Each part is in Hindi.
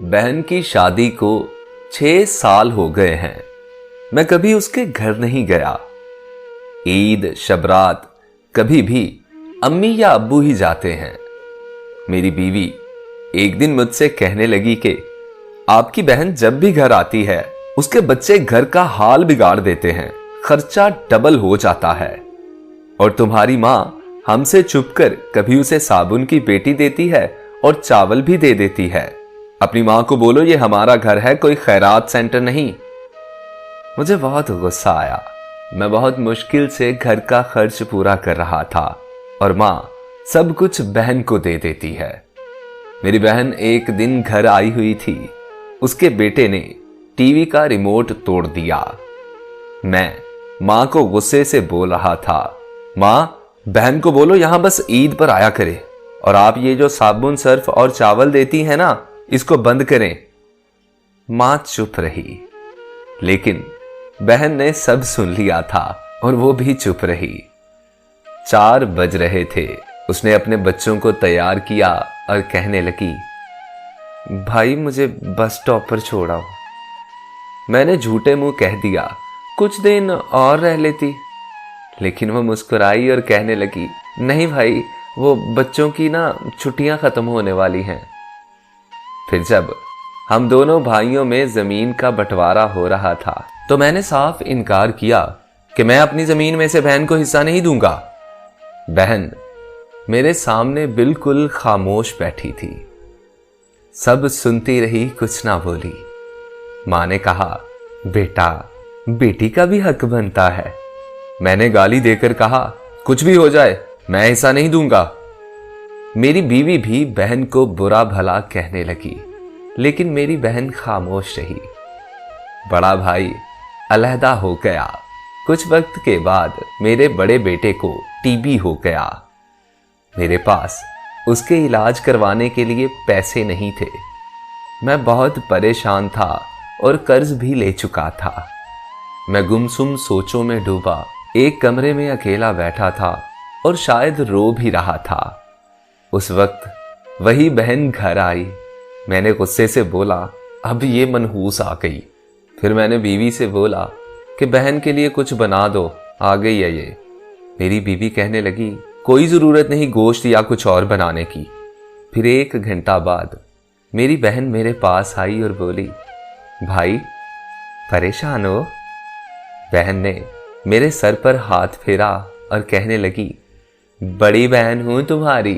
बहन की शादी को 6 साल हो गए हैं। मैं कभी उसके घर नहीं गया। ईद शबरात कभी भी अम्मी या अब्बू ही जाते हैं। मेरी बीवी एक दिन मुझसे कहने लगी कि आपकी बहन जब भी घर आती है उसके बच्चे घर का हाल बिगाड़ देते हैं, खर्चा डबल हो जाता है। और तुम्हारी माँ हमसे छुपकर कभी उसे साबुन की पेटी देती है और चावल भी दे देती है। अपनी माँ को बोलो ये हमारा घर है, कोई खैरात सेंटर नहीं। मुझे बहुत गुस्सा आया। मैं बहुत मुश्किल से घर का खर्च पूरा कर रहा था और माँ सब कुछ बहन को दे देती है। मेरी बहन एक दिन घर आई हुई थी। उसके बेटे ने टीवी का रिमोट तोड़ दिया। मैं माँ को गुस्से से बोल रहा था, माँ बहन को बोलो यहां बस ईद पर आया करे और आप ये जो साबुन सर्फ और चावल देती है ना इसको बंद करें। माँ चुप रही, लेकिन बहन ने सब सुन लिया था और वो भी चुप रही। 4 बज रहे थे। उसने अपने बच्चों को तैयार किया और कहने लगी, भाई मुझे बस स्टॉप पर छोड़ाओ। मैंने झूठे मुंह कह दिया, कुछ दिन और रह लेती। लेकिन वो मुस्कुराई और कहने लगी, नहीं भाई वो बच्चों की ना छुट्टियां खत्म होने वाली हैं। फिर जब हम दोनों भाइयों में जमीन का बंटवारा हो रहा था तो मैंने साफ इनकार किया कि मैं अपनी जमीन में से बहन को हिस्सा नहीं दूंगा। बहन मेरे सामने बिल्कुल खामोश बैठी थी। सब सुनती रही, कुछ ना बोली। मां ने कहा, बेटा बेटी का भी हक बनता है। मैंने गाली देकर कहा, कुछ भी हो जाए मैं हिस्सा नहीं दूंगा। मेरी बीवी भी बहन को बुरा भला कहने लगी, लेकिन मेरी बहन खामोश रही। बड़ा भाई अलहदा हो गया। कुछ वक्त के बाद मेरे बड़े बेटे को टीबी हो गया। मेरे पास उसके इलाज करवाने के लिए पैसे नहीं थे। मैं बहुत परेशान था और कर्ज भी ले चुका था। मैं गुमसुम सोचों में डूबा एक कमरे में अकेला बैठा था और शायद रो भी रहा था। उस वक्त वही बहन घर आई। मैंने गुस्से से बोला, अब ये मनहूस आ गई। फिर मैंने बीवी से बोला कि बहन के लिए कुछ बना दो, आ गई है ये। मेरी बीवी कहने लगी, कोई जरूरत नहीं गोश्त या कुछ और बनाने की। फिर 1 घंटा बाद मेरी बहन मेरे पास आई और बोली, भाई परेशान हो? बहन ने मेरे सर पर हाथ फेरा और कहने लगी, बड़ी बहन हूं तुम्हारी,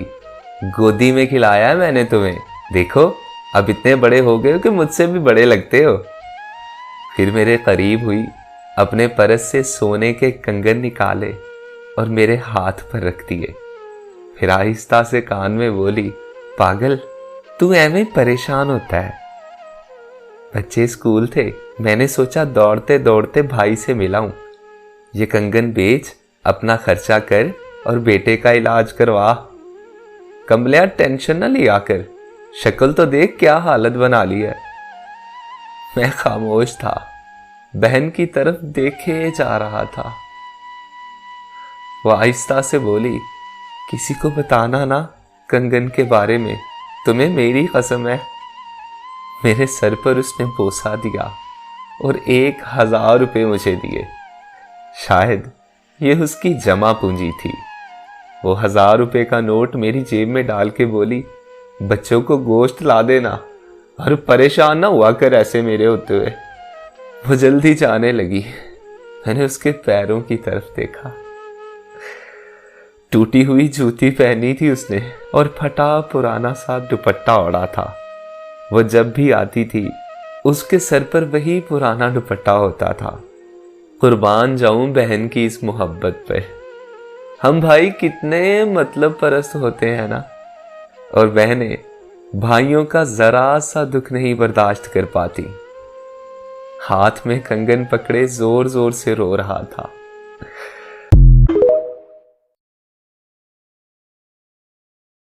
गोदी में खिलाया मैंने तुम्हें, देखो अब इतने बड़े हो गए हो कि मुझसे भी बड़े लगते हो। फिर मेरे करीब हुई, अपने परस से सोने के कंगन निकाले और मेरे हाथ पर रख दिए। फिर आहिस्ता से कान में बोली, पागल तू ऐਵੇਂ परेशान होता है। बच्चे स्कूल थे, मैंने सोचा दौड़ते दौड़ते भाई से मिलाऊं। ये कंगन बेच, अपना खर्चा कर और बेटे का इलाज करवा। कमलिया टेंशन न लिया कर, शक्ल तो देख क्या हालत बना ली है। मैं खामोश था, बहन की तरफ देखे जा रहा था। वो आहिस्ता से बोली, किसी को बताना ना कंगन के बारे में, तुम्हें मेरी कसम है। मेरे सर पर उसने बोसा दिया और 1000 रुपये मुझे दिए। शायद ये उसकी जमा पूंजी थी। वो 1000 रुपये का नोट मेरी जेब में डाल के बोली, बच्चों को गोश्त ला देना और परेशान ना हुआ कर ऐसे मेरे होते हुए। वो जल्दी जाने लगी। मैंने उसके पैरों की तरफ देखा। टूटी हुई जूती पहनी थी उसने और फटा पुराना सा दुपट्टा ओढ़ा था। वो जब भी आती थी उसके सर पर वही पुराना दुपट्टा होता था। कुर्बान जाऊं बहन की इस मोहब्बत पे। हम भाई कितने मतलब परस्त होते हैं ना। और बहनें भाइयों का जरा सा दुख नहीं बर्दाश्त कर पाती। हाथ में कंगन पकड़े जोर जोर से रो रहा था।